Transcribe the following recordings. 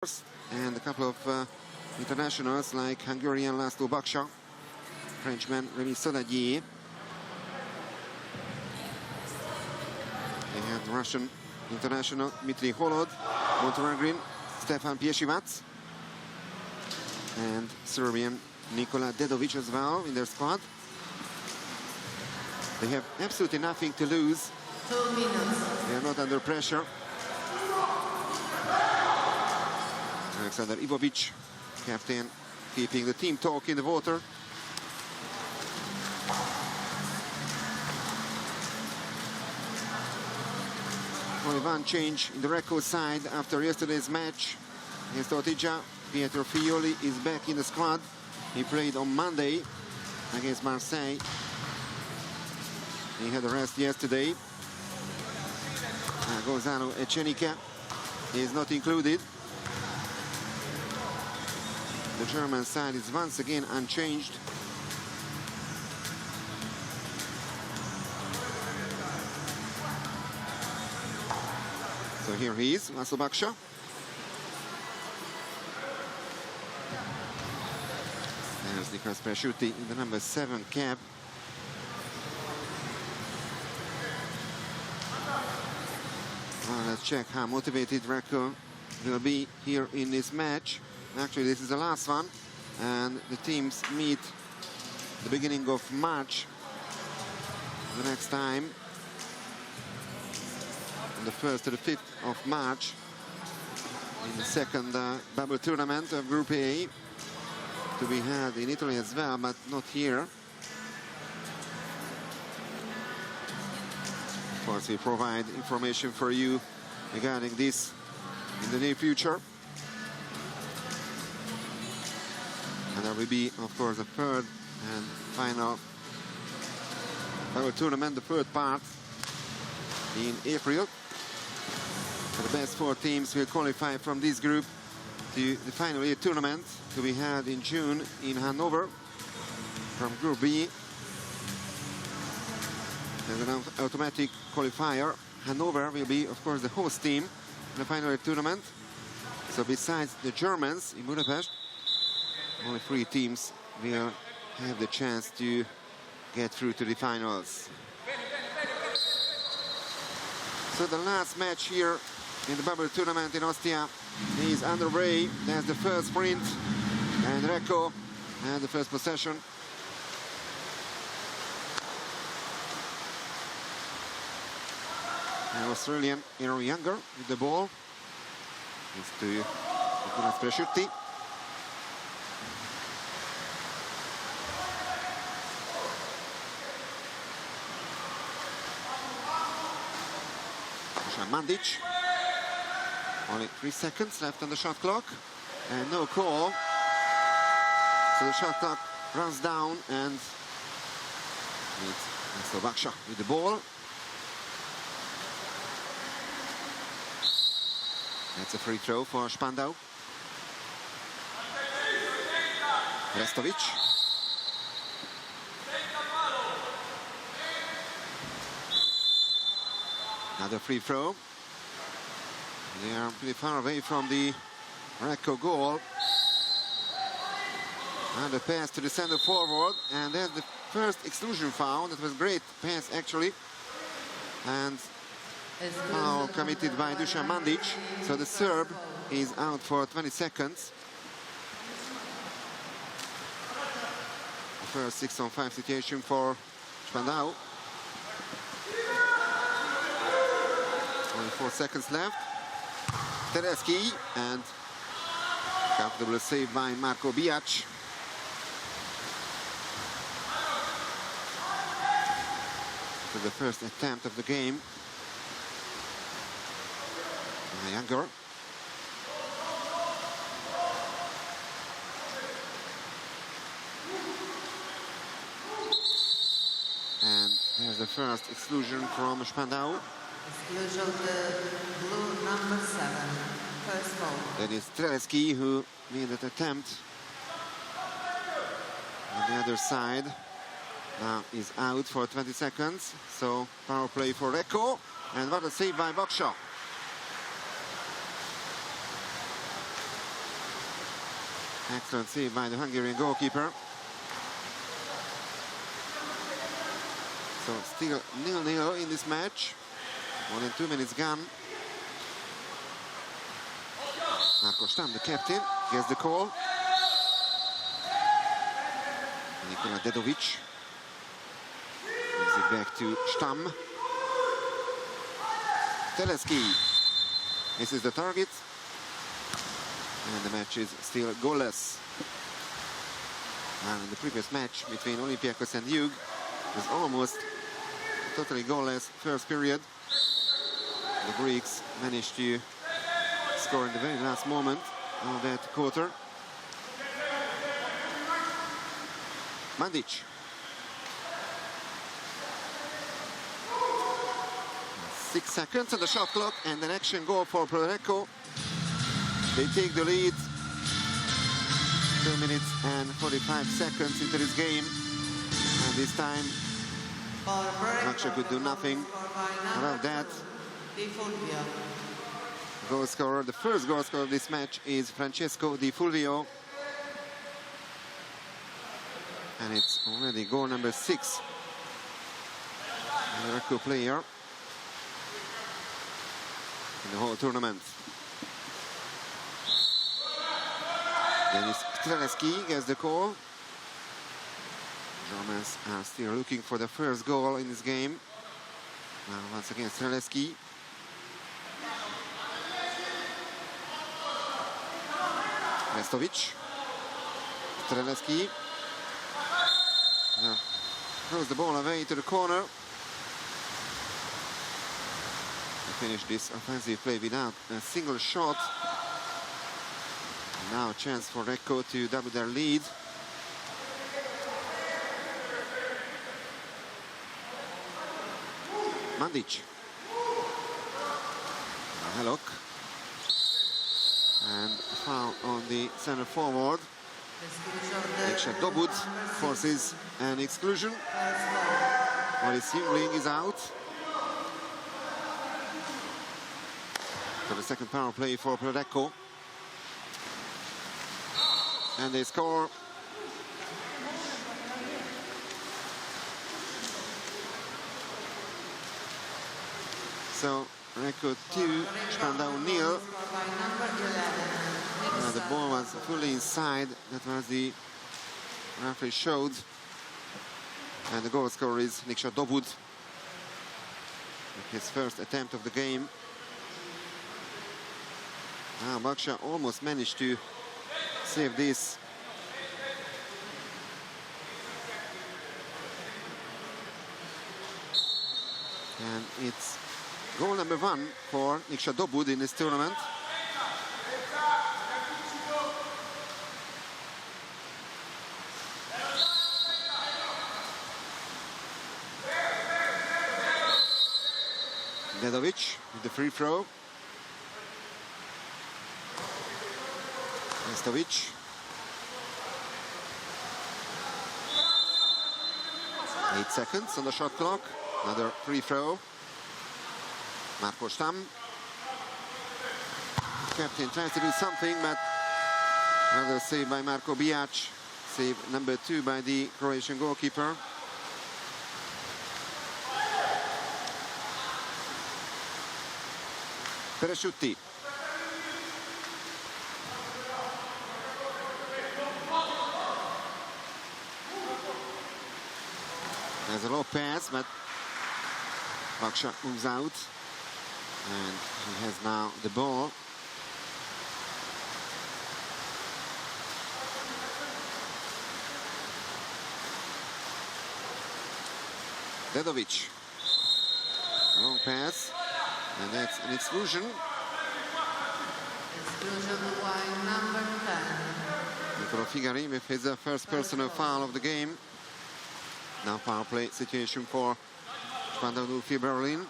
and a couple of internationals like Hungarian Laszlo Baksa, Frenchman Rémi Szanagyi. They have the Russian international Dmitry Holod, Montenegrin Stefan Piesivac, and Serbian Nikola Dedovic as well in their squad. They have absolutely nothing to lose. 2 minutes. They are not under pressure. Alexander Ivovic, captain, keeping the team talk in the water. Only one change in the Recco side after yesterday's match against Otija. Pietro Fioli is back in the squad. He played on Monday against Marseille. He had a rest yesterday. Gonzalo Echenique is not included. The German side is once again unchanged. So here he is, Laszlo Baksa. There's Nicolas Presciutti in the number 7 cap. Well, let's check how motivated Recco will be here in this match. Actually, this is the last one, and the teams meet the beginning of March the next time, on the 1st to the 5th of March, in the second bubble tournament of Group A, to be had in Italy as well, but not here. Of course, we provide information for you regarding this in the near future. And there will be, of course, a third and final tournament, the third part, in April. And the best 4 teams will qualify from this group to the final year tournament to be had in June in Hanover. From Group B, there's an automatic qualifier. Hanover will be, of course, the host team in the final year tournament. So besides the Germans in Budapest, only 3 teams will have the chance to get through to the finals. So the last match here in the bubble tournament in Ostia is underway. There's the first sprint, and Recco had the first possession. An Australian Aaron Younger with the ball. It's to Nicolas Presciutti. Mandic. Only 3 seconds left on the shot clock, and no call. So the shot clock runs down, and it's Laszlo Baksa with the ball. That's a free throw for Spandau. Restovic. Another free throw. They are pretty far away from the Recco goal. And a pass to the center forward. And there's the first exclusion foul. That was a great pass, actually. And foul committed by Dusan Mandic. So the Serb is out for 20 seconds. The first 6-on-5 situation for Spandau. Only 4 seconds left. Tedeschi, and comfortable save by Marko Bijac. So the first attempt of the game. Younger. And there's the first exclusion from Spandau. Exclusion the blue number 7. First foul. That is Tedeschi, who made that attempt on the other side. Now is out for 20 seconds. So power play for Recco. And what a save by Baksa. Excellent save by the Hungarian goalkeeper. So still 0-0 in this match. More than 2 minutes gone. Marko Stam, the captain, gets the call. Nikola Dedovic gives it back to Stam. Teleski misses the target. And the match is still goalless. And in the previous match between Olympiacos and Jug, it was almost totally goalless first period. The Greeks managed to score in the very last moment of that quarter. Mandic. 6 seconds on the shot clock and an action goal for Recco. They take the lead. 2 minutes and 45 seconds into this game. And this time, Maksha could do nothing about that. Goal scorer, the first goal scorer of this match is Francesco Di Fulvio. And it's already goal number 6. A Recco player in the whole tournament. Denis Streleski gets the call. Germans are still looking for the first goal in this game. Now once again Streleski. Restovic. Streleski. Throws the ball away to the corner. To finish this offensive play without a single shot. Now a chance for Recco to double their lead. Mandic. Helok. And a foul on the center forward. Nikša Dobud forces an exclusion. Boris Jungling is out. For the second power play for Recco. And they score. So Recco 2, Spandau 0. The ball was fully inside. That was the referee showed. And the goal scorer is Nikša Dobud. His first attempt of the game. Now Baksha almost managed to save this. And it's goal number 1 for Nikša Dobud in this tournament. Dedovic with the free throw. Restovic. Eight seconds on the shot clock. Another free throw. Marko Stam. Captain tries to do something, but another save by Marko Bijac. Save number 2 by the Croatian goalkeeper. Peresciuti. There's a low pass, but Baksha moves out. And he has now the ball. Dedovic. Long pass. And that's an exclusion. Exclusion by number 10. Nicola Figari with his first personal foul of the game. Now power play situation for Spandau Berlin.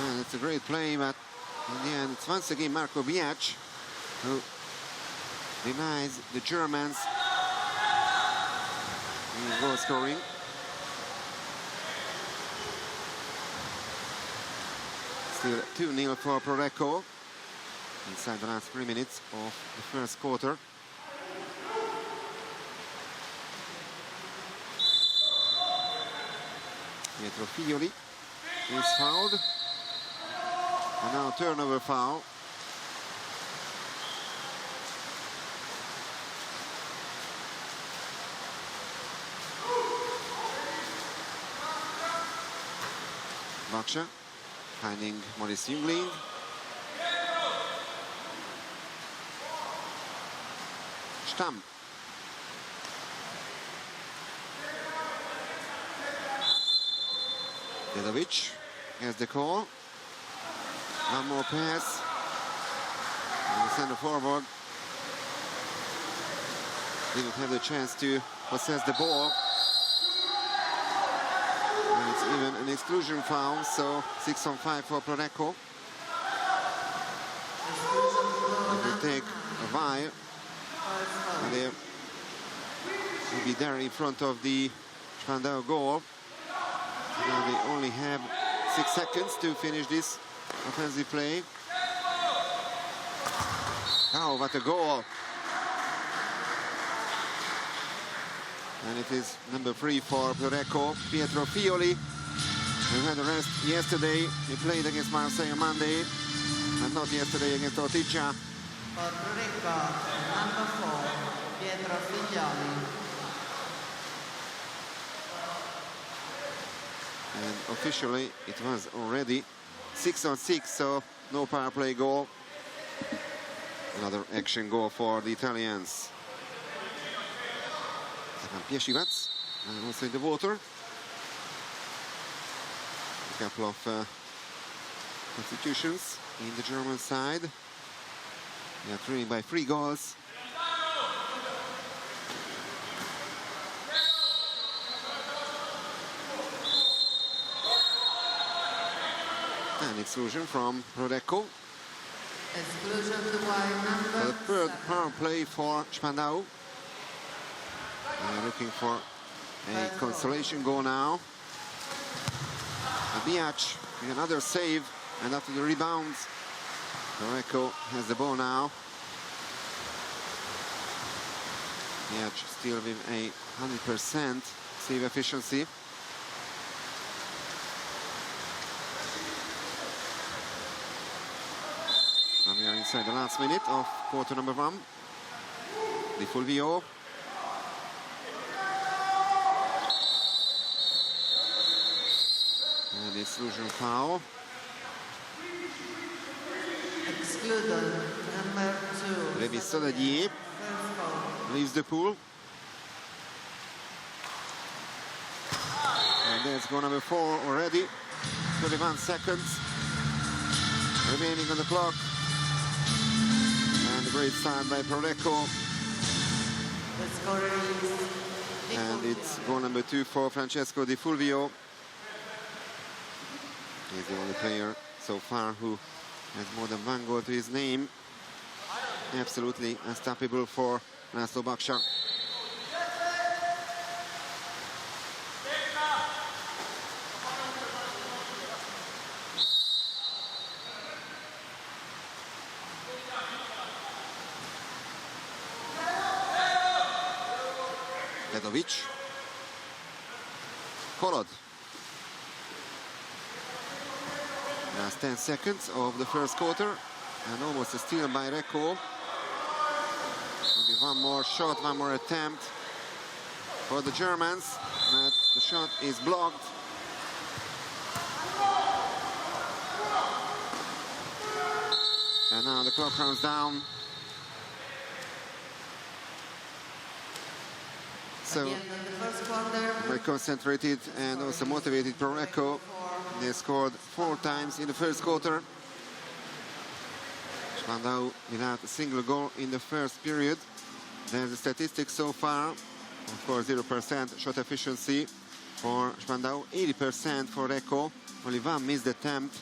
And it's a great play, but in the end, it's once again Marko Bijac who denies the Germans in goal scoring. Still 2-0 for Recco. inside the last 3 minutes of the first quarter. Pietro Figlioli is fouled. And now turnover foul. Baksha finding Maurice Jungling. Stamm. Dedovic has the call. One more pass. And the center forward didn't have the chance to possess the ball. And it's even an exclusion foul, so 6 on 5 for Recco. It will take a while. And they will be there in front of the Spandau goal. Now they only have 6 seconds to finish this offensive play. Oh, what a goal! And it is number 3 for Recco, Pietro Figlioli. We had a rest yesterday. He played against Marseille on Monday, and not yesterday against Ortigia. For Recco, number 4, Pietro Figlioli. And officially, it was already 6 on 6, so no power play goal. Another action goal for the Italians. Piesivac, and also in the water. A couple of substitutions in the German side. They are trailing by 3 goals. An exclusion from Recco. Exclusion to white number The third 7. power play for Spandau. Looking for a consolation goal now. Biac with another save, and after the rebounds, Recco has the ball now. Biac still with a 100% save efficiency. And we are inside the last minute of quarter number 1. Di Fulvio. And the exclusion foul. Excluded number 2. Levi Soladier leaves the pool. And there's goal number 4 already. 31 seconds remaining on the clock. And a great start by Recco. The scorer is Di And Fulvio. it's goal number 2 for Francesco Di Fulvio. He's the only player so far who has more than 1 goal to his name. Absolutely unstoppable for Laszlo Baksha. Dedovic. Kolod. Last 10 seconds of the first quarter, and almost a steal by Recco. Maybe one more shot, one more attempt for the Germans, but the shot is blocked. And now the clock runs down. So, At the end of the first quarter, very concentrated and also motivated for Recco. They scored 4 times in the first quarter. Spandau without a single goal in the first period. There's the statistics so far. Of course, 0% shot efficiency for Spandau, 80% for Recco. Only 1 missed attempt.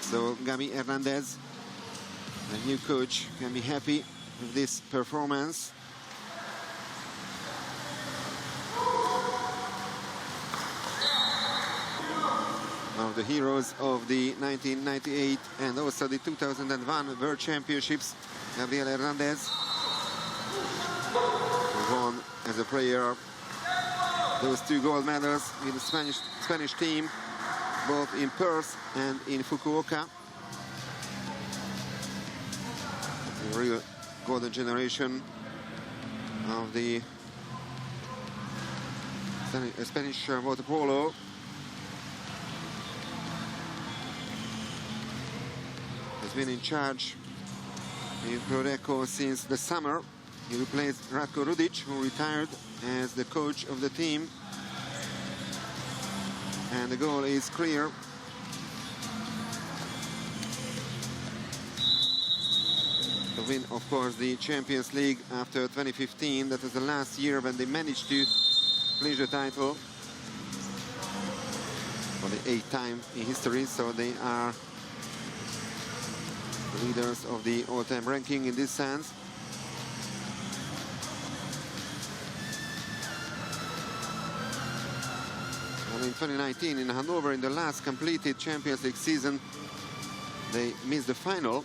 So Gabi Hernandez, the new coach, can be happy with this performance. Now of the heroes of the 1998 and also the 2001 World Championships, Gabriel Hernandez, who won as a player those 2 gold medals with the Spanish team, both in Perth and in Fukuoka. A real golden generation of the Spanish water polo. Has been in charge in Recco since the summer. He replaced Ratko Rudic, who retired as the coach of the team. And the goal is clear. To win, of course, the Champions League after 2015. That was the last year when they managed to clinch the title for the 8th time in history. So they are the leaders of the all-time ranking in this sense. And in 2019 in Hanover, in the last completed Champions League season, they missed the final,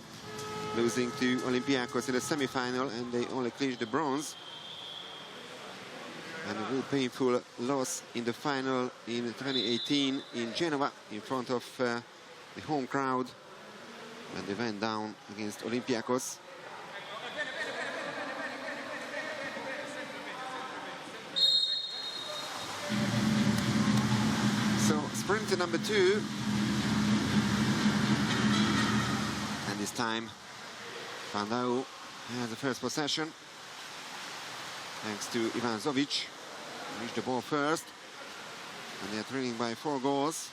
losing to Olympiacos in the semi-final, and they only clinched the bronze. And a real painful loss in the final in 2018 in Genova in front of the home crowd when they went down against Olympiacos. So sprinter number 2. And this time Spandau has the first possession, thanks to Ivan Zovic. Reached the ball first, and they are trailing by 4 goals.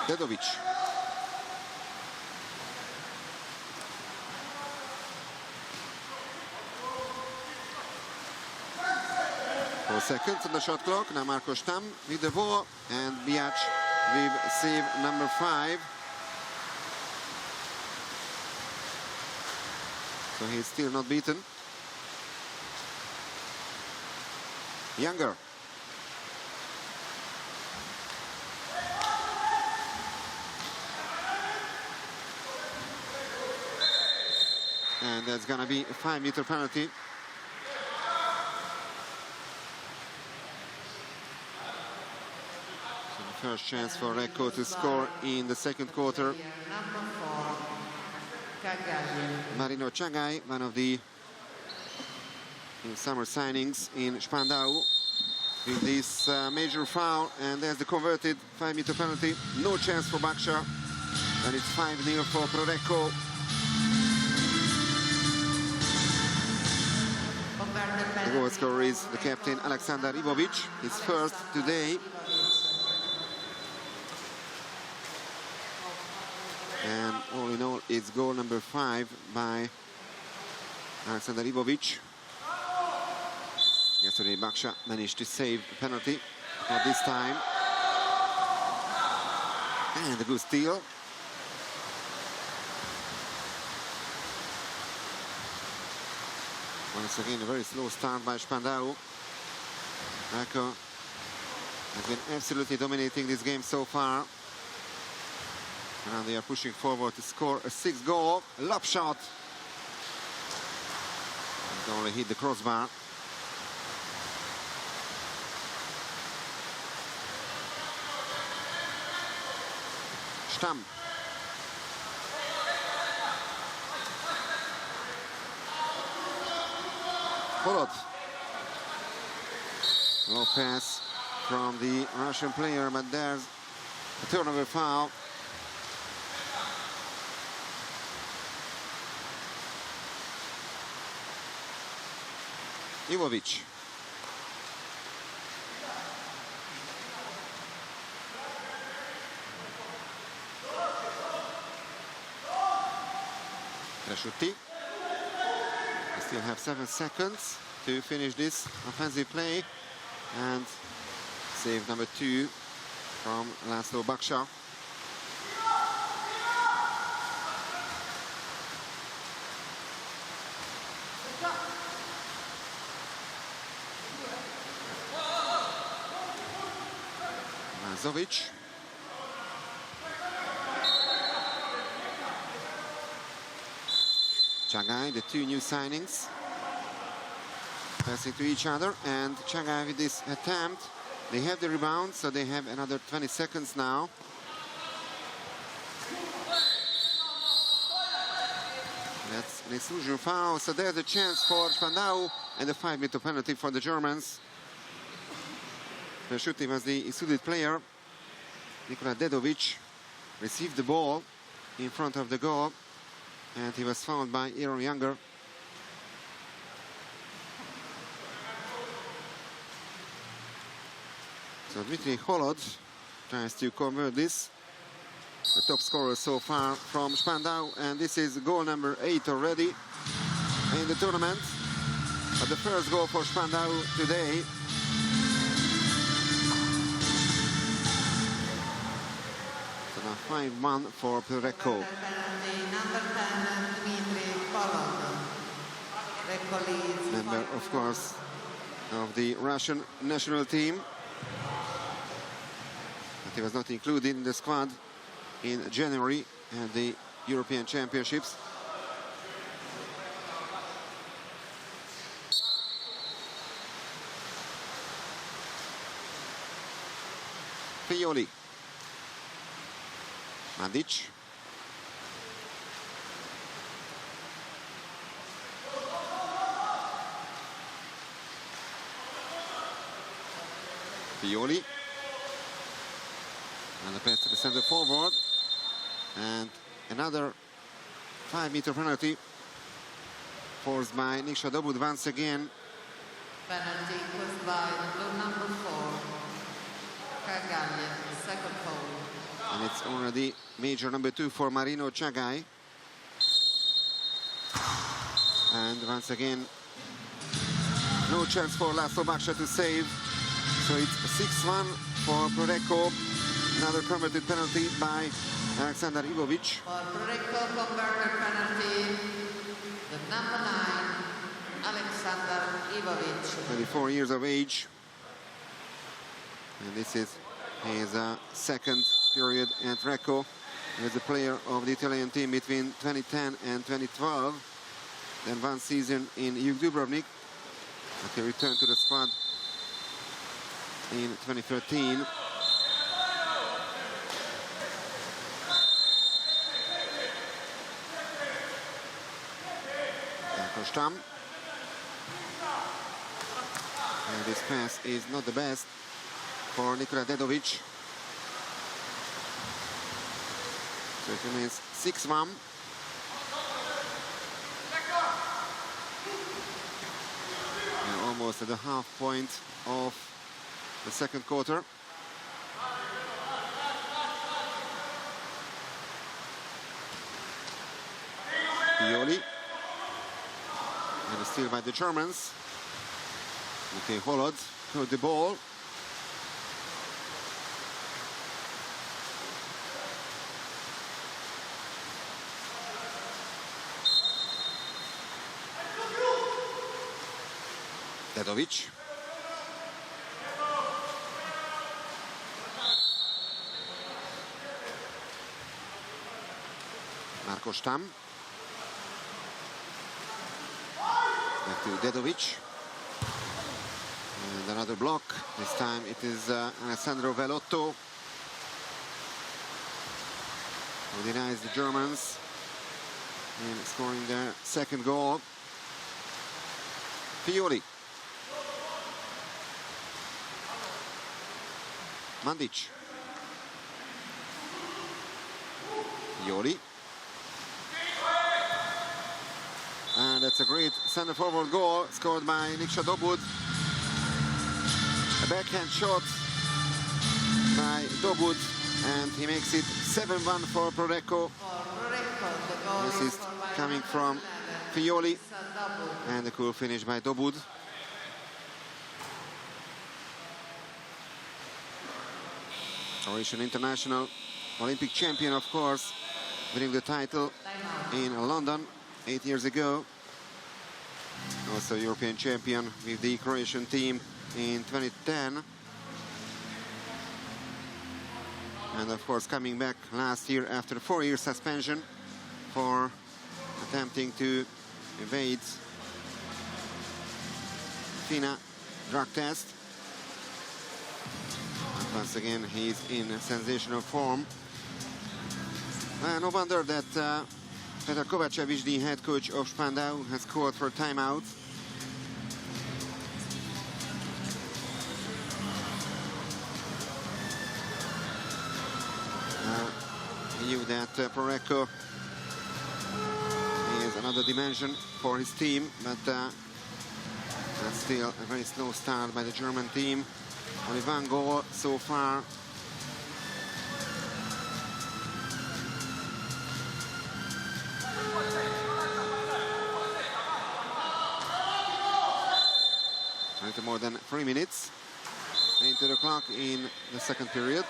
Dedovic. For seconds on the shot clock. Now Marco Stam with the ball, and Biac with save number 5. So he's still not beaten. Younger. And that's gonna be a 5-meter penalty. So the first chance for Recco to score in the second quarter. Marino Chagai, one of the summer signings in Spandau, with this major foul, and there's the converted 5-meter penalty. No chance for Baksha, and it's 5-0 for Pro Recco. The goal scorer is the captain Alexander Ivovic, his first today. And all in all, it's goal number 5 by Alexander Ivovic. Yesterday, Baksha managed to save the penalty, not this time. And a good steal. Once again, a very slow start by Spandau. Recco has been absolutely dominating this game so far. And they are pushing forward to score a 6th goal. A lob shot. It only hit the crossbar. Stam. Followed. Low pass from the Russian player, but there's a turnover foul. Ivovic. Cresciutti. We still have 7 seconds to finish this offensive play. And save number 2 from Laszlo Baksha. Zovic. Chagai, the two new signings, passing to each other, and Chagai with this attempt. They have the rebound, so they have another 20 seconds now. That's an exclusion foul, so there's a chance for Spandau, and a 5-meter penalty for the Germans. The shooting was the excluded player. Nikola Dedovic received the ball in front of the goal, and he was fouled by Aaron Younger. So Dmitry Holod tries to convert this. The top scorer so far from Spandau, and this is goal number 8 already in the tournament. But the first goal for Spandau today. So now 5-1 for Recco. Member, of course, of the Russian national team. But he was not included in the squad in January at the European Championships. Fioli. Mandic. Fioli. And the pass to the center forward. And another 5-meter penalty forced by Nikša Dobud once again. Penalty caused by blue number 4, Kagalia, second foul. And it's already major number 2 for Marino Chagai. And once again, no chance for Laszlo Baksa to save. So it's 6-1 for Recco. Another converted penalty by Alexander Ivovic. For Recco converted penalty, the number 9, Alexander Ivovic. 24 years of age. And this is his second period at Recco. He was a player of the Italian team between 2010 and 2012. Then one season in Juk Dubrovnik. But he returned to the squad in 2013. Stam. And this pass is not the best for Nikola Dedovic. So it remains 6-1. And almost at the half point of the second quarter. Pioli. And a steal by the Germans. Okay, Holod to the ball. Dedovic. Marko Stam. Back to Dedovic. And another block. This time it is Alessandro Velotto who denies the Germans in scoring their second goal. Fioli. Mandic. Fioli. And that's a great center forward goal scored by Nikša Dobud. A backhand shot by Dobud, and he makes it 7-1 for Recco. This is coming from Fioli, and a cool finish by Dobud. Croatian international, Olympic champion, of course, winning the title in London 8 years ago. Also European champion with the Croatian team in 2010. And of course, coming back last year after a 4-year suspension for attempting to evade FINA drug test. And once again, he's in sensational form. No wonder that Peter Kovacevic, the head coach of Spandau, has called for a timeout. He knew that for Recco is another dimension for his team, but that's still a very slow start by the German team. Only 1 goal so far. A little more than 3 minutes into the clock in the second period.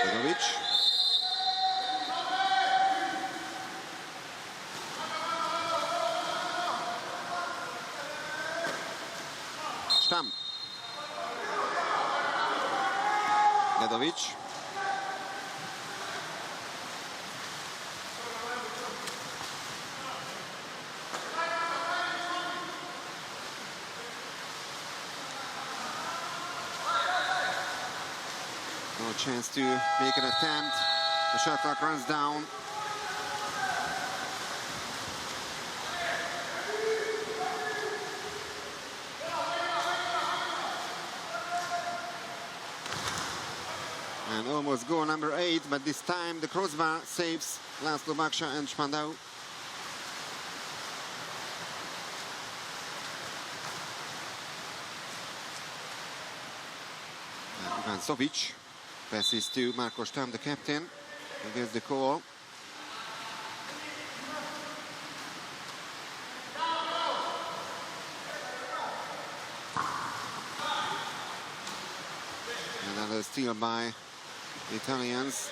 Begovic. Stamm. Begovic. No chance to make an attempt. The shot clock runs down. And almost goal number 8, but this time the crossbar saves Laszlo Baksha and Spandau. Ivan Sovic passes to Marko Stamm, the captain, who gets the call. Another steal by the Italians.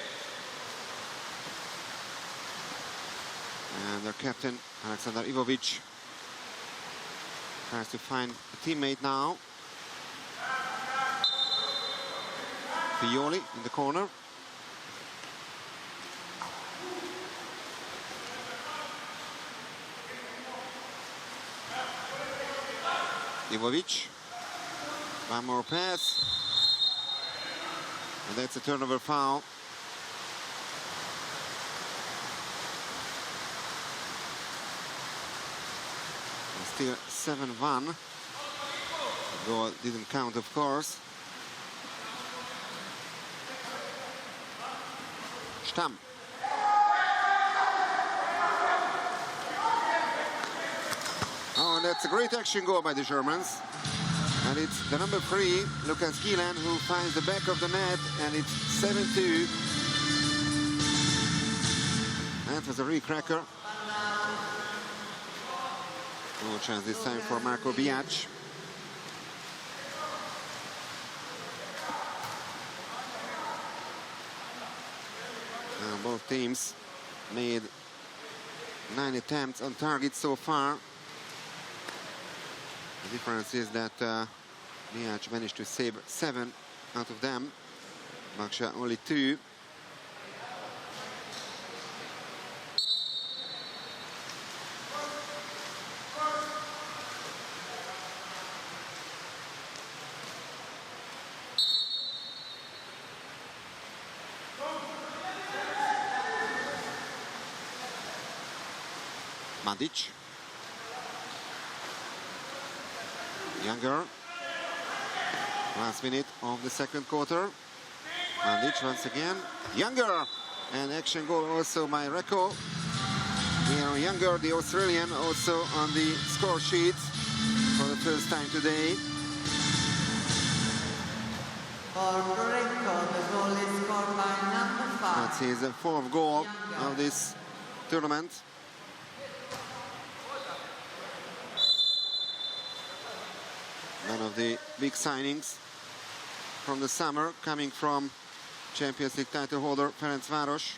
And their captain, Alexander Ivovic, tries to find a teammate now. Pioli in the corner. Ivovic. One more pass. And that's a turnover foul. And still 7-1. Goal didn't count, of course. Stamm. Oh, and that's a great action goal by the Germans. And it's the number 3, Lukas Gielan, who finds the back of the net, and it's 7-2. That was a real cracker. No chance this time for Marko Biac. Both teams made 9 attempts on target so far. The difference is that Biac managed to save 7 out of them. Baksha only 2. Mandic. Younger. Last minute of the second quarter. Mandic once again. Younger. And action goal also by Recco. Younger, the Australian, also on the score sheet for the first time today. For Recco, the goal is scored by number 5. That's his 4th goal of this tournament. One of the big signings from the summer, coming from Champions League title holder Ferencváros.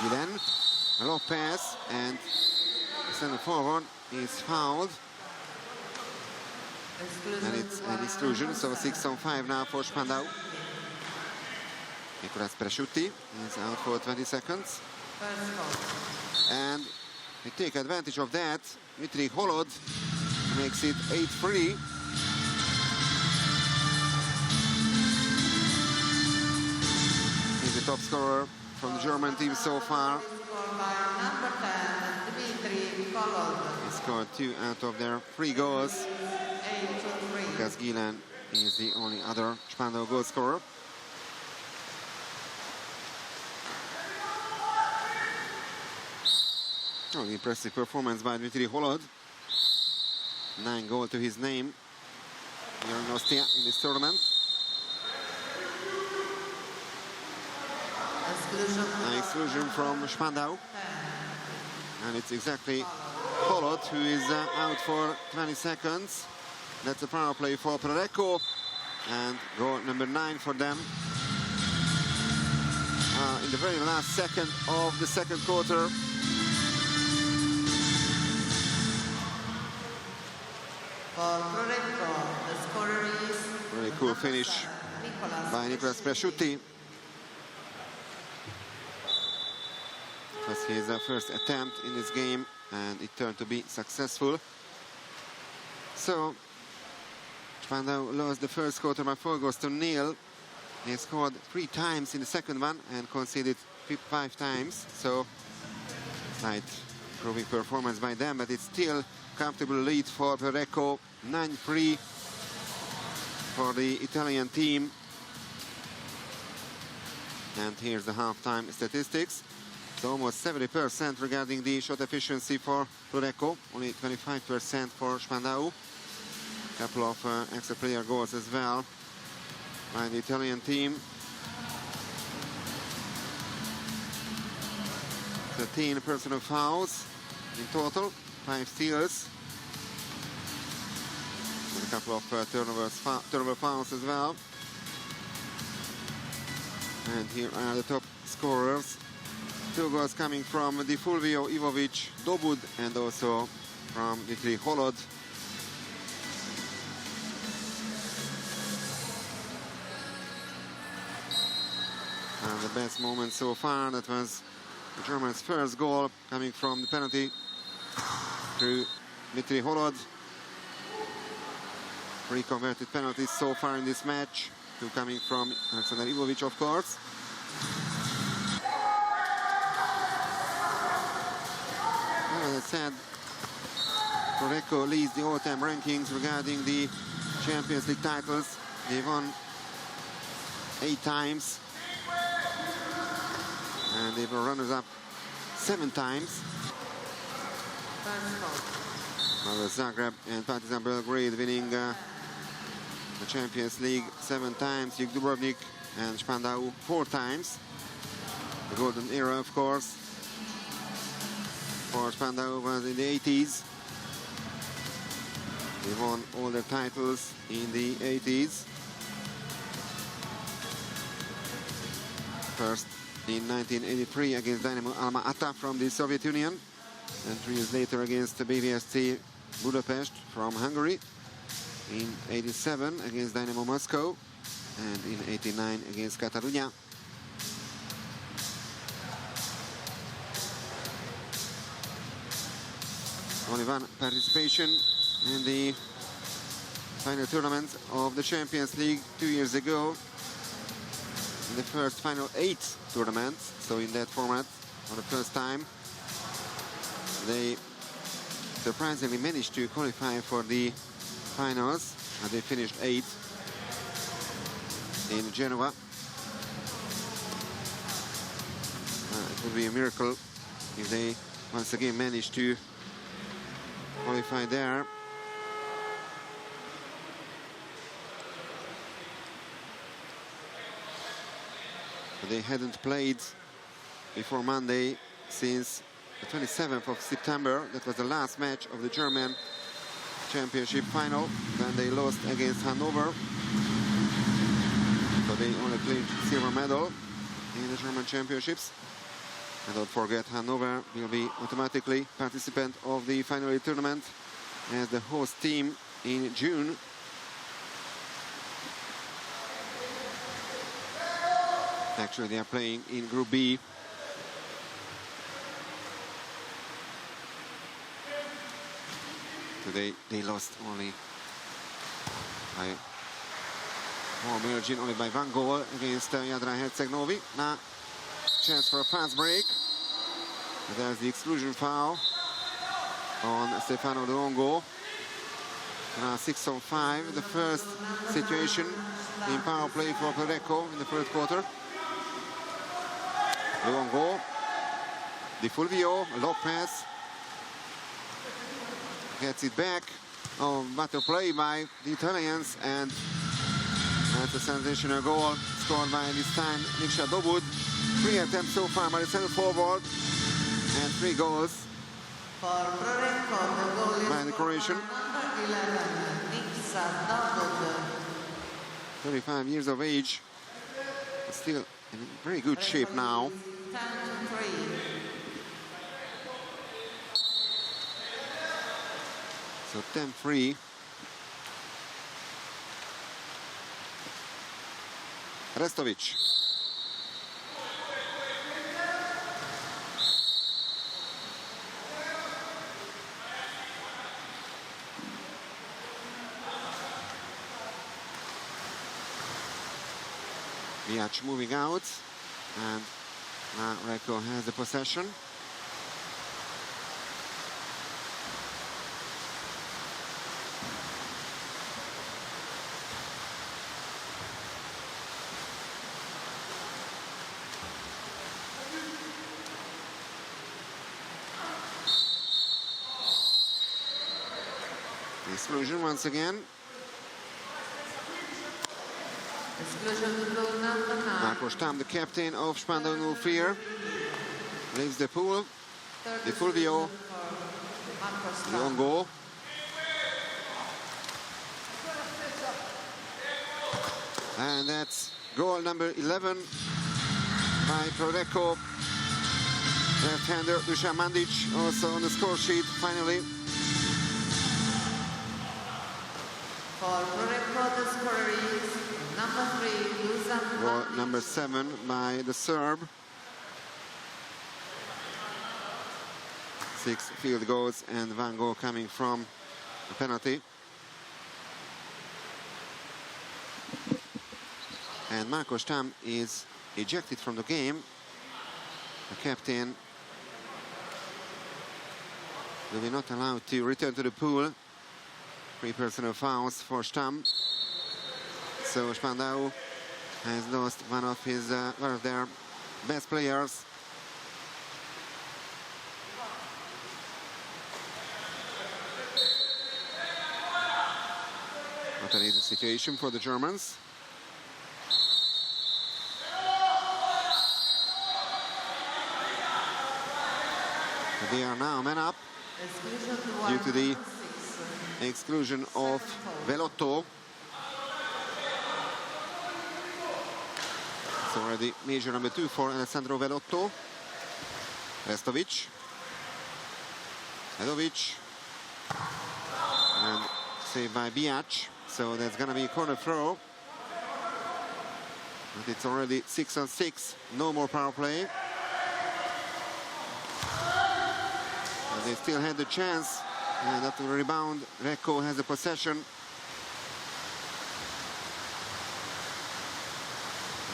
Then a low pass, and center forward is fouled. And it's an exclusion, so 6-on-5 now for Spandau. Nicolas Presciutti is out for 20 seconds. And they take advantage of that. Dmitry Holod makes it 8-3. He's the top scorer from the German team so far. He scored 2 out of their 3 goals. Because Gielan is the only other Spandau goal scorer. Oh, impressive performance by Dmitry Holod. 9 goals to his name here in Ostia in this tournament. An exclusion from Spandau. And it's exactly Holod who is out for 20 seconds. That's a power play for Recco. And goal number 9 for them. In the very last second of the second quarter. Very cool finish by Nicolas Presciutti. It was his first attempt in this game, and it turned to be successful. So, Spandau lost the first quarter by 4-0. They scored 3 times in the second one and conceded 5 times. So, slight improving performance by them, but it's still comfortable lead for Recco. 9-3 for the Italian team. And here's the halftime statistics. It's almost 70% regarding the shot efficiency for Recco, only 25% for Spandau. A couple of extra player goals as well by the Italian team. 13 personal fouls in total, 5 steals. And a couple of turnover fouls as well. And here are the top scorers. 2 goals coming from Di Fulvio, Ivovic, Dobud, and also from Dmitry Holod. And the best moment so far, that was the Germans' first goal coming from the penalty through Dmitry Holod. 3 converted penalties so far in this match. 2 coming from Alexander Ivovic, of course. Well, as I said, Recco leads the all-time rankings regarding the Champions League titles. They won 8 times. And they were runners-up 7 times. Well, Zagreb and Partizan Belgrade winning the Champions League 7 times. Juk Dubrovnik and Spandau 4 times. The golden era, of course, for Spandau was in the 80s. They won all their titles in the 80s. First in 1983 against Dynamo Alma-Ata from the Soviet Union, and 3 years later against BVST Budapest from Hungary. In 87 against Dynamo Moscow, and in 89 against Catalunya. Only 1 participation in the final tournament of the Champions League 2 years ago. In the first final 8 tournaments, so in that format, for the first time, they surprisingly managed to qualify for the finals, and they finished 8th in Genoa. It would be a miracle if they once again managed to qualify there. But they hadn't played before Monday since the 27th of September. That was the last match of the German Championship final. Then they lost against Hanover. So they only clinched silver medal in the German Championships. And don't forget, Hanover will be automatically participant of the final tournament as the host team in June. Actually, they are playing in Group B. Today, they lost only by more margin, only by 1 goal against Jadran Herceg-Novi. Now, chance for a fast break. And there's the exclusion foul on Stefano Luongo. Now 6 on 5, the first situation in power play for Recco in the first quarter. Luongo, Di Fulvio, Lopez gets it back. Oh, better play by the Italians, and that's a sensational goal scored by this time Nikša Dobud. 3 attempts so far by the center forward and 3 goals For Recco, the goal is by the Croatian. number 11, Nikša Dobud. 35 years of age, still in very good shape now. 10-3. So 10-3. Restovic. Biac moving out, and now Recco has the possession. Exclusion once again. Exclusion to goal number 9. Marco Stam, the captain of Spandau 04, leaves the pool. Di Fulvio, Luongo. And that's goal number 11 by Recco. Left-hander Dusan Mandic also on the score sheet finally. For Recco, the scorer is number 3, Dusan Goal Mandic. number 7 by the Serb. 6 field goals and 1 goal coming from a penalty. And Marco Stam is ejected from the game. The captain will be not allowed to return to the pool. 3 personal fouls for Stam. So Spandau has lost one of their best players. What an easy situation for the Germans. They are now man up Exclusion due to the number 6. exclusion of Velotto. It's already major number 2 for Alessandro Velotto. Restovic. Edovic. And saved by Biac. So that's going to be a corner throw. But it's already 6 on 6. No more power play. But they still had the chance. And after the rebound, Recco has the possession.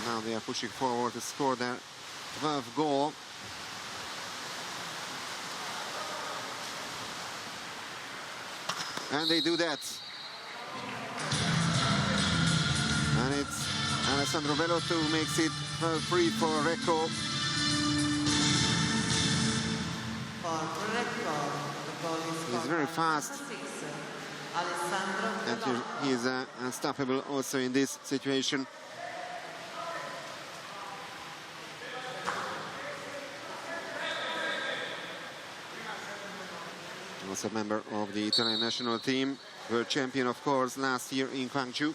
Now they are pushing forward to score their 12th goal. And they do that. And it's Alessandro Velotto who makes it 12-3 for Recco. For Recco, the goal is He's very fast. number 6, Alessandro And Velotto. he is unstoppable also in this situation. Also a member of the Italian national team, world champion of course last year in Gwangju,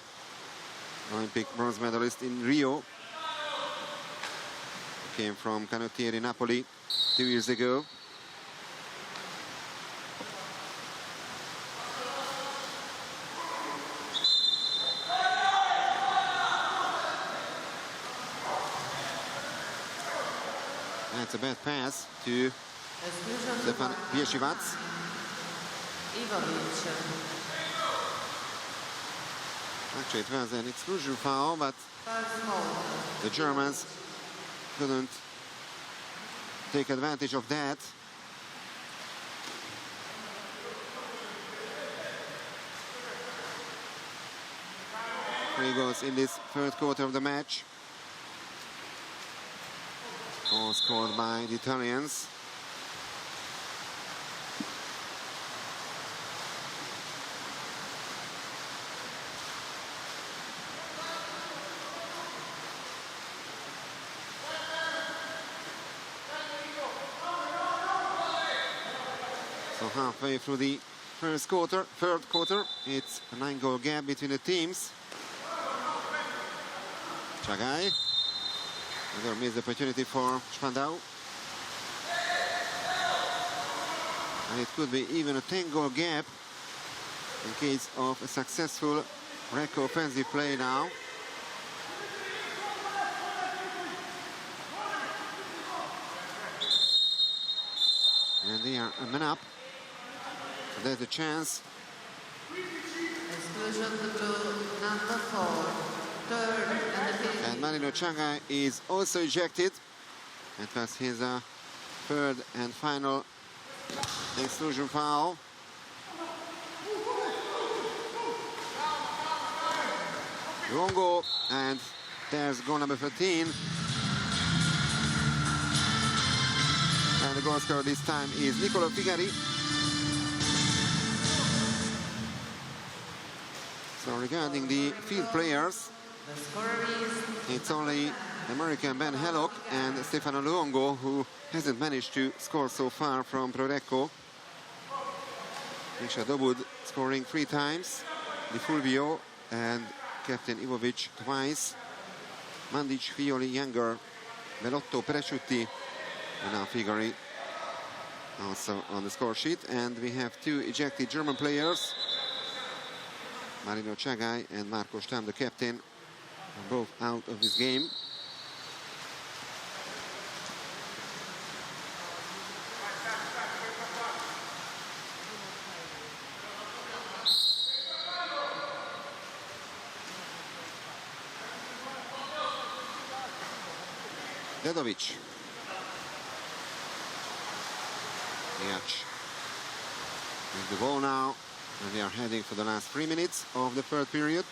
Olympic bronze medalist in Rio. Came from Canottieri Napoli. 2 years ago. That's a bad pass to Stefan Pieszivac. Actually, it was an exclusion foul, but the Germans couldn't take advantage of that. Three goals in this third quarter of the match. All scored by the Italians. So halfway through the third quarter, it's a 9-goal gap between the teams. Chagai. Another missed opportunity for Spandau. And it could be even a 10-goal gap in case of a successful Recco offensive play now. And they are a man up. So there's a chance. Exclusion to blue, number 4, third and And Marino Chagai is also ejected. That was his third and final exclusion foul. Luongo, and there's goal number 13. And the goal scorer this time is Nicolo Figari. So regarding the field players, the scorer is it's only American Ben Hellock and Stefano Luongo who hasn't managed to score so far from Recco. Misha Dobud scoring 3 times, Di Fulvio and Captain Ivovic twice, Mandic, Fioli, Younger, Belotto, Presciutti, and now Figari also on the score sheet. And we have 2 ejected German players, Marino Chagai and Marco Stam, the captain, are both out of this game. Dedovic. Mijac with the ball now, and they are heading for the last 3 minutes of the third period.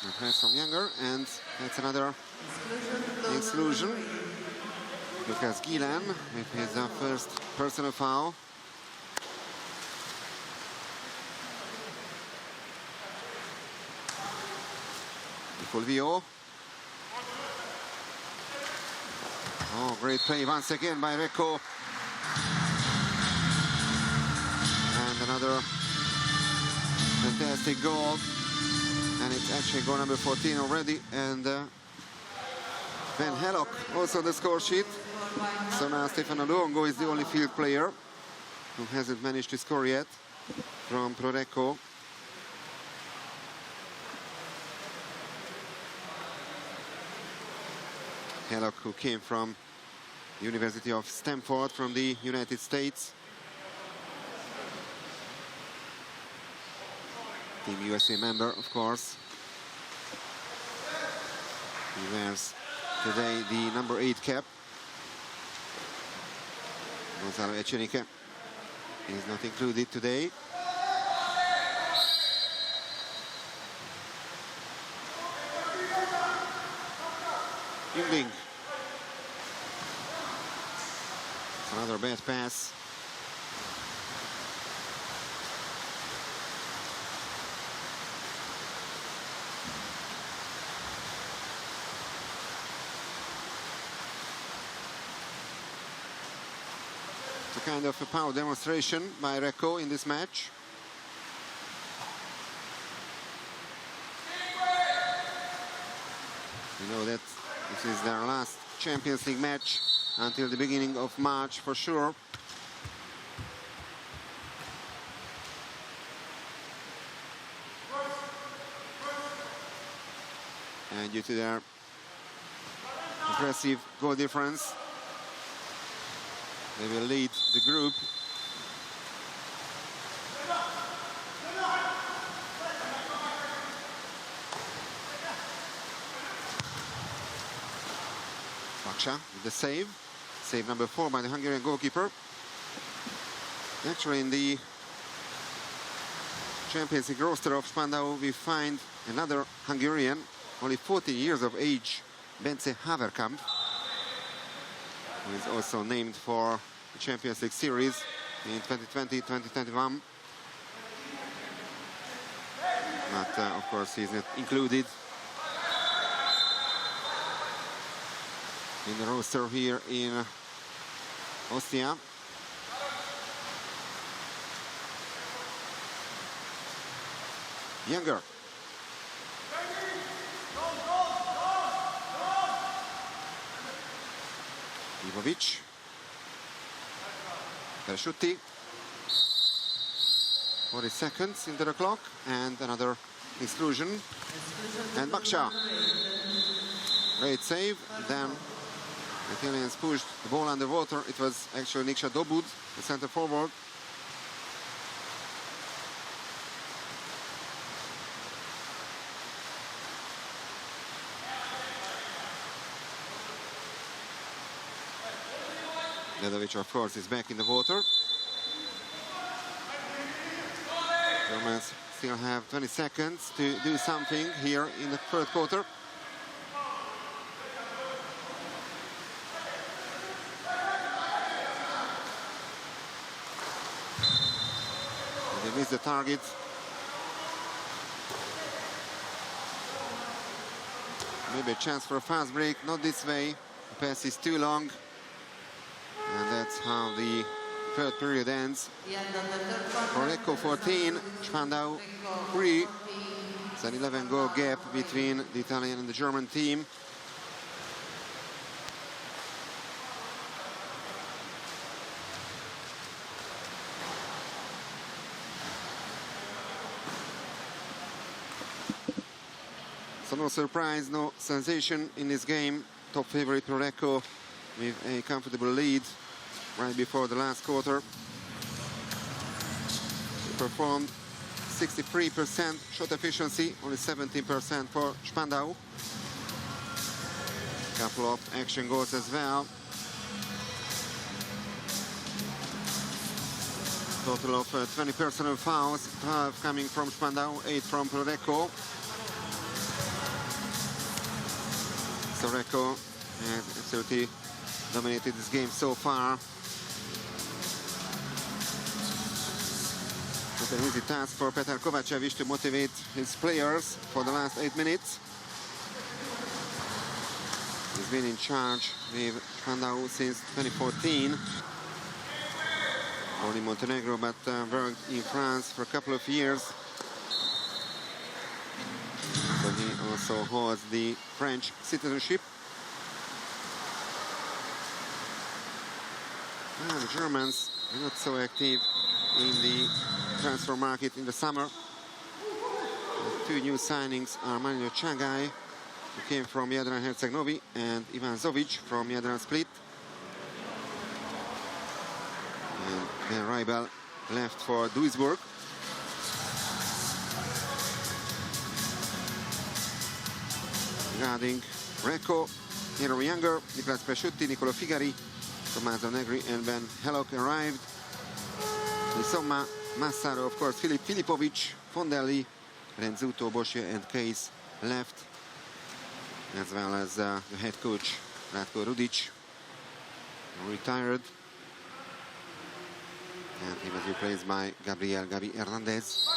The press from Younger, and that's another exclusion. Lucas Gilan with his first personal foul. Di Fulvio. Oh, great play once again by Recco. And another fantastic goal. And it's actually goal number 14 already. And Van Hellock also on the score sheet. So now Stefano Luongo is the only field player who hasn't managed to score yet from Recco. Hellock, who came from the University of Stanford from the United States. Team USA member, of course. He wears today the number 8 cap. Gonzalo Echenique is not included today. Yingling. Another bad pass. To kind of a power demonstration by Recco in this match. You know that this is their last Champions League match until the beginning of March for sure. And due to their impressive goal difference, they will lead the group. Baksa with the save. Save number 4 by the Hungarian goalkeeper. Actually, in the Champions League roster of Spandau, we find another Hungarian, only 14 years of age, Bence Haverkamp, who is also named for the Champions League series in 2020-2021. But of course, he's not included in the roster here in Ostia. Younger. Ivovic. Persciutti. 40 seconds into the clock, and another exclusion. And Baksa. Great save. Then the Italians pushed the ball underwater. It was actually Nikša Dobud, the center forward. Nedovic, of course, is back in the water. Germans still have 20 seconds to do something here in the third quarter. They missed the target. Maybe a chance for a fast break, not this way. The pass is too long. And that's how the third period ends. For Recco 14, Spandau 3. It's an 11-goal gap between the Italian and the German team. So no surprise, no sensation in this game. Top favorite for Recco with a comfortable lead right before the last quarter. He performed 63% shot efficiency, only 17% for Spandau. A couple of action goals as well. Total of 20 personal fouls, 12 coming from Spandau, 8 from Recco. So Recco has absolutely dominated this game so far. Not an easy task for Petar Kovacevic to motivate his players for the last 8 minutes. He's been in charge with Spandau since 2014. Born in Montenegro, but worked in France for a couple of years. So he also holds the French citizenship. And the Germans are not so active in the transfer market in the summer. The 2 new signings are Mario Chagai, who came from Jadran Herceg-Novi, and Ivan Zovic from Jadran Split. And then Raibel left for Duisburg. Regarding Recco, Nero Younger, Nicolas Persciutti, Nicolo Figari, Tommaso Negri and Ben Hellock arrived. Insomma, Massaro, of course, Filip Filipovic, Fondelli, Renzuto, Boscia and Case left, as well as the head coach, Ratko Rudic, retired. And he was replaced by Gabriel Gabi Hernandez.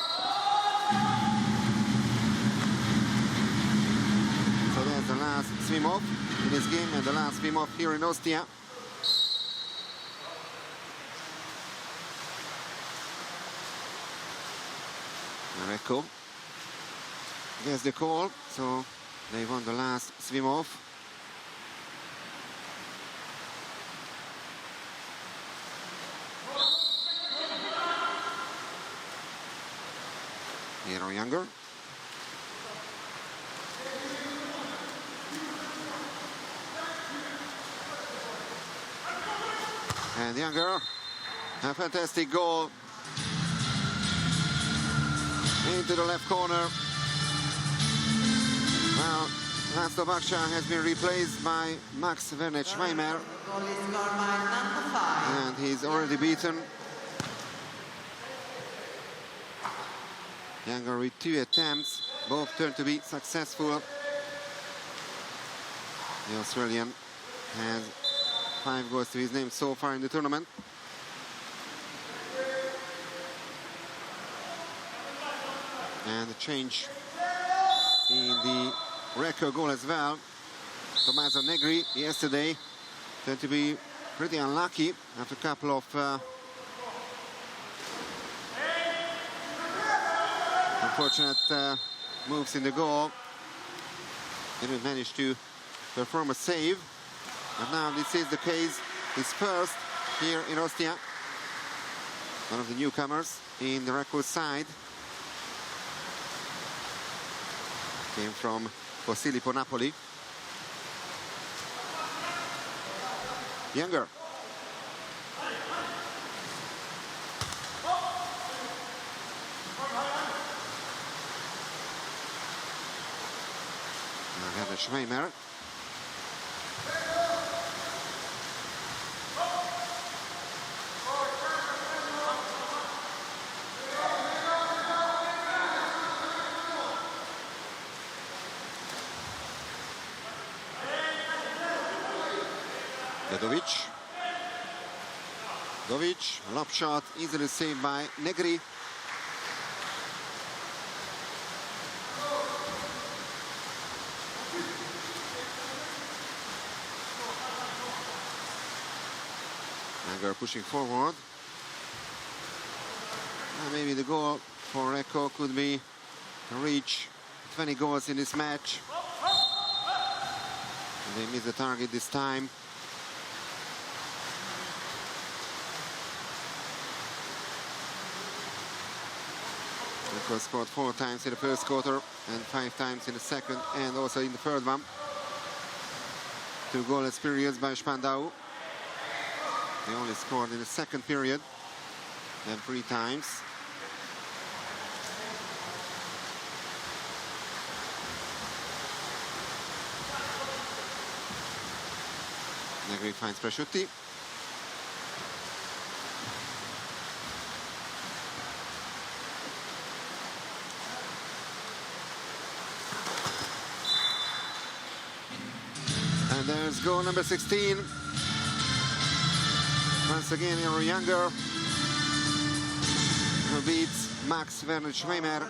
So that's the last swim-off in this game and the last swim-off here in Ostia. Recco gets the call, so they won the last swim off. Hero Younger. And Younger, a fantastic goal into the left corner. Well, László Baksa has been replaced by Max Werner-Schweimer, Goal is scored by number 5. and he's already beaten. Younger with 2 attempts, both turned to be successful. The Australian has 5 goals to his name so far in the tournament. And a change in the Recco goal as well. Tommaso Negri yesterday turned to be pretty unlucky after a couple of unfortunate moves in the goal. Didn't manage to perform a save. But now this is the case. His first here in Ostia. One of the newcomers in the Recco side. Came from Posillipo Napoli. Younger. Schweimer. Dovic, lob shot, easily saved by Negri. Younger pushing forward. And maybe the goal for Recco could be to reach 20 goals in this match. And they missed the target this time. Recco scored 4 times in the first quarter and 5 times in the second and also in the third one. 2 goalless periods by Spandau. They only scored in the second period and 3 times. Negri finds Presciutti. And there's goal number 16. Once again, Hero Younger, who beats Max Werner-Schweimer.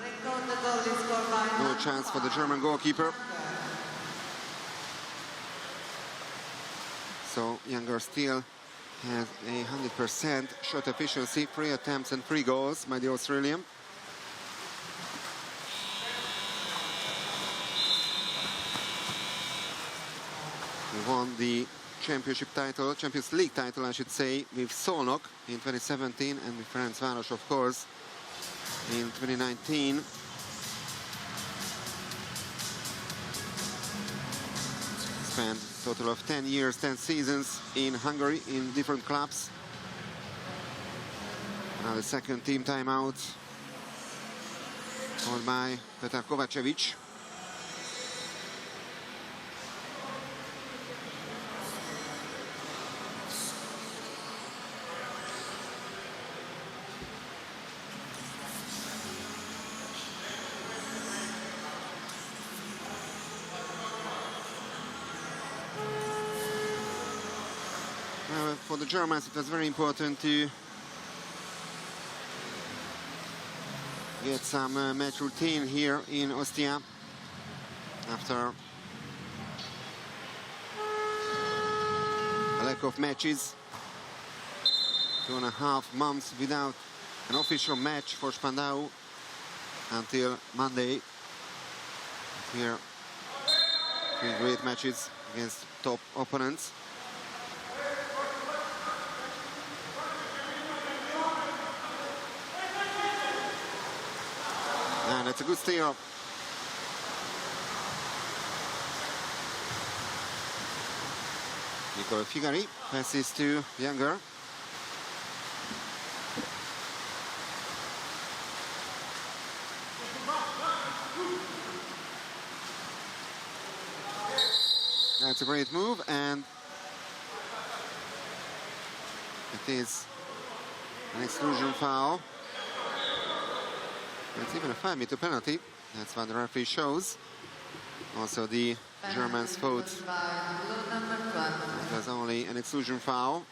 No chance for the German goalkeeper. So Younger still has a 100% shot efficiency, 3 attempts and 3 goals by the Australian. He won the championship title, Champions League title, I should say, with Szolnok in 2017 and with Ferencváros, of course, in 2019. Spent a total of 10 years, 10 seasons in Hungary in different clubs. Now the second team timeout, called by Petar Kovacevic. For the Germans, it was very important to get some match routine here in Ostia after a lack of matches. 2.5 months without an official match for Spandau. until Monday. Here, 3 great matches against top opponents. And it's a good steal. Nicola Figari passes to Younger. That's a great move, and it is an exclusion foul. It's even a 5-meter penalty. That's what the referee shows. Also, the Germans fought. It was only an exclusion foul.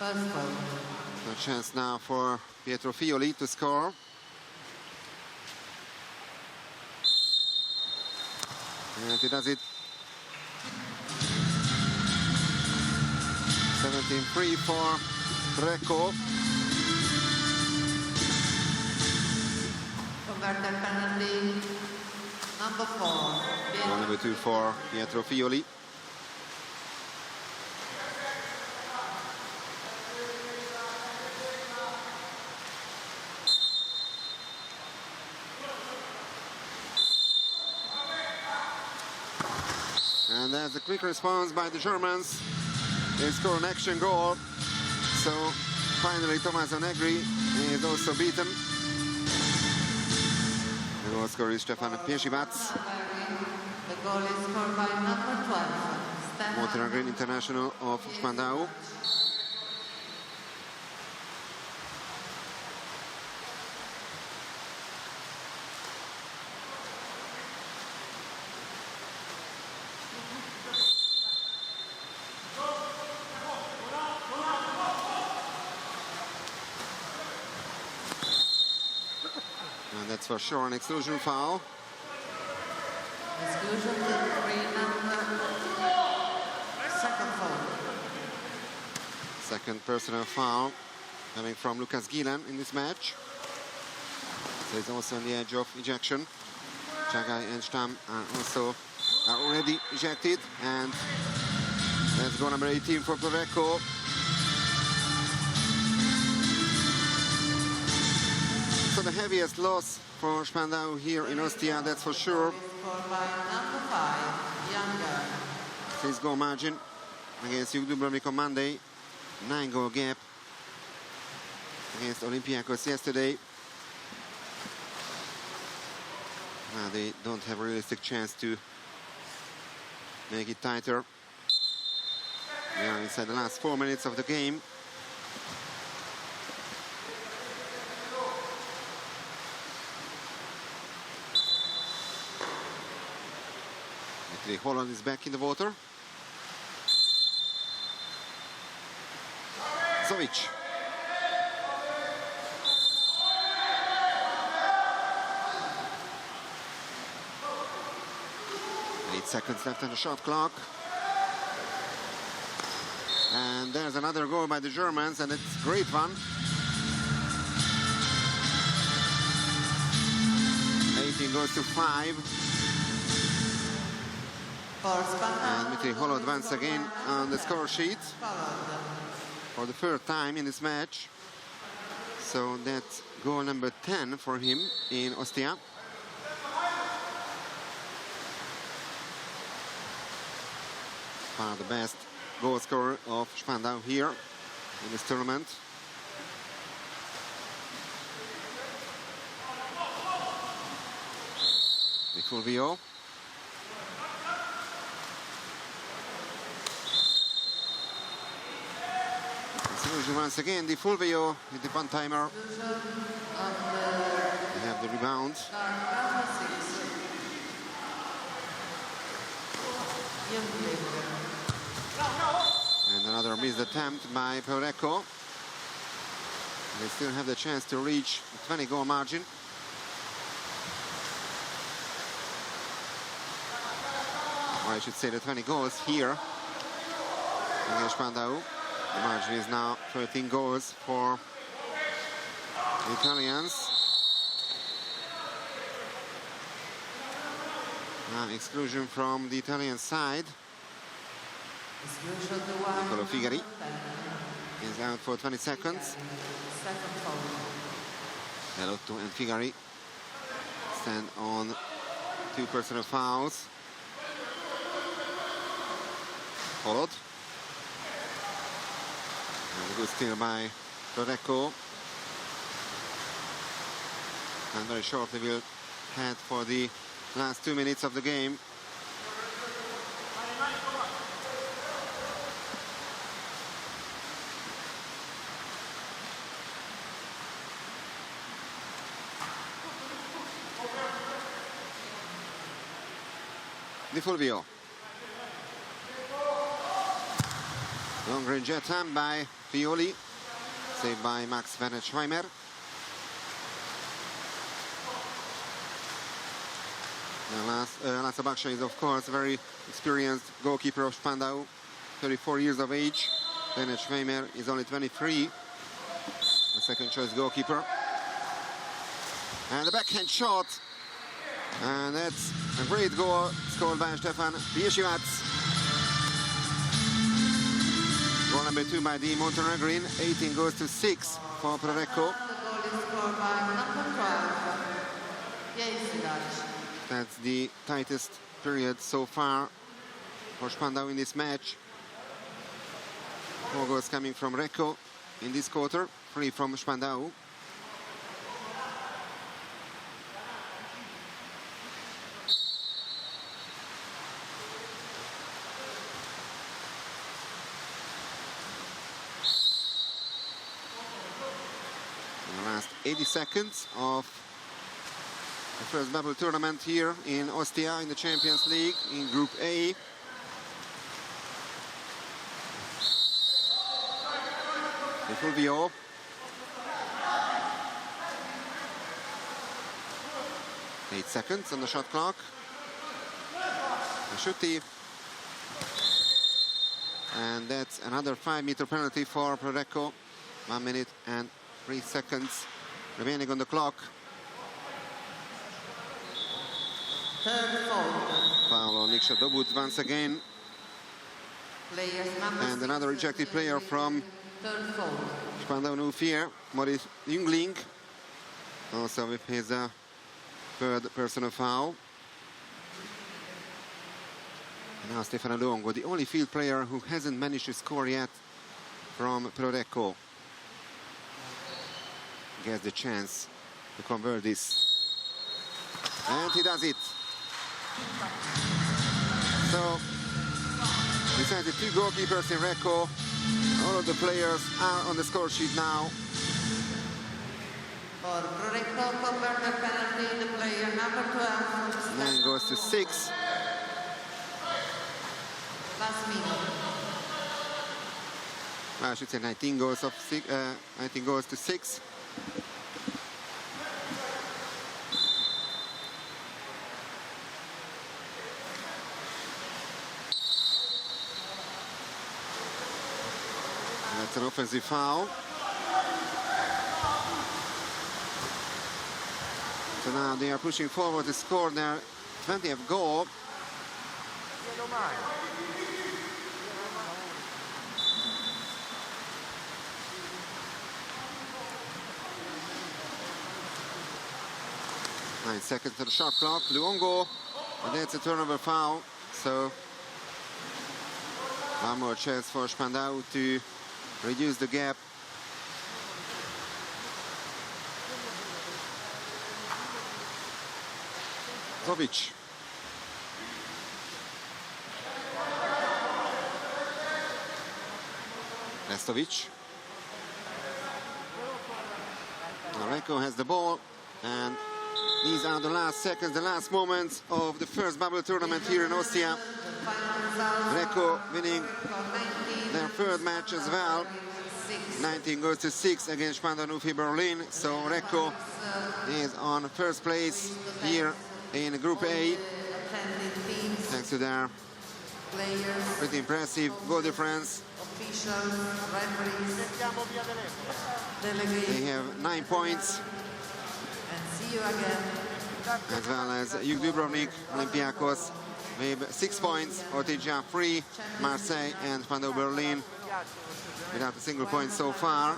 No chance now for Pietro Fioli to score. And he does it. 17-3 for Recco. Converted penalty number 4. Goal number 2 for Pietro Fioli. And there's a quick response by the Germans. They score an action goal. So finally Tommaso Negri is also beaten. The goal scorer is Stefan Piesivac. The goal is scored by number 12. Montenegrin international of Spandau. And that's for sure an exclusion foul. Exclusion to 3 number 2nd foul. Second personal foul coming from Lucas Gilan in this match. So he's also on the edge of ejection. Chagai and Stam are also already ejected. And that's goal number 18 for Recco. So the heaviest loss for Spandau here in Ostia, that's for sure. Scored by number 5, Younger. 6-goal margin against Juk Dubrovnik on Monday. 9-goal gap against Olympiacos yesterday. Now they don't have a realistic chance to make it tighter. We are inside the last 4 minutes of the game. Holland is back in the water. Zovic. 8 seconds left on the shot clock. And there's another goal by the Germans, and it's a great one. 18 goes to 5. And Dmitry Holod once again on the score sheet for the third time in this match. So that's goal number 10 for him in Ostia. Far the best goal scorer of Spandau here in this tournament. Di Fulvio. Once again, Di Fulvio with the one-timer. They have the rebound. And another missed attempt by Recco. They still have the chance to reach the 20-goal margin. Or I should say the 20 goals here against Spandau. The margin is now 13 goals for the Italians. Exclusion from the Italian side. Niccolo Figari is out for 20 seconds. Belotto and Figari stand on 2 personal fouls. Followed. And a good steal by Recco. And very shortly we'll head for the last 2 minutes of the game. Di Fulvio. Long range attempt by Pioli, saved by Max Werner-Schweimer. Lasse Baksha is, of course, a very experienced goalkeeper of Spandau, 34 years of age. Werner-Schweimer is only 23, the second choice goalkeeper. And the backhand shot, and that's a great goal scored by Stefan Biesivac. Goal number 2 by the Montenegrin. 18 goes to 6 for Recco. The goal is scored by number 12, Biesivac. That's the tightest period so far for Spandau in this match. 4 goals coming from Recco in this quarter, 3 from Spandau. In the last 80 seconds of the first bubble tournament here in Ostia in the Champions League in Group A. Di Fulvio. Eight seconds on the shot clock. Asciutti. And that's another 5-meter penalty for Recco. 1 minute and 3 seconds remaining on the clock. Third foul. Foul on Nikša Dobut once again. And another rejected player from Third foul. Spandau Nuffier, Maurice Jüngling, also with his third personal foul. And now Stefano Longo, the only field player who hasn't managed to score yet from Recco, gets the chance to convert this. And he does it. So, besides the 2 goalkeepers in Recco, all of the players are on the score sheet now. For Recco, converted penalty, the player number 12. 9 goes to 6. Last minute. Well, I should say 19 goes to 6. That's an offensive foul. So now they are pushing forward to score their 20th goal. Nine seconds to the shot clock. Luongo, and that's a turnover foul. So one more chance for Spandau to reduce the gap. Zovic. Nestovic. Recco has the ball, and these are the last seconds, the last moments of the first bubble tournament here in Ostia. Recco winning their third match as well. 19 goes to 6 against Spandau Nuffier Berlin. So Recco is on first place here in Group A, thanks to their pretty impressive goal difference. They have 9 points. And see you again. as well as Juk Dubrovnik, Olympiacos with 6 points, OTGA 3, Marseille and Spandau Berlin without a single point so far.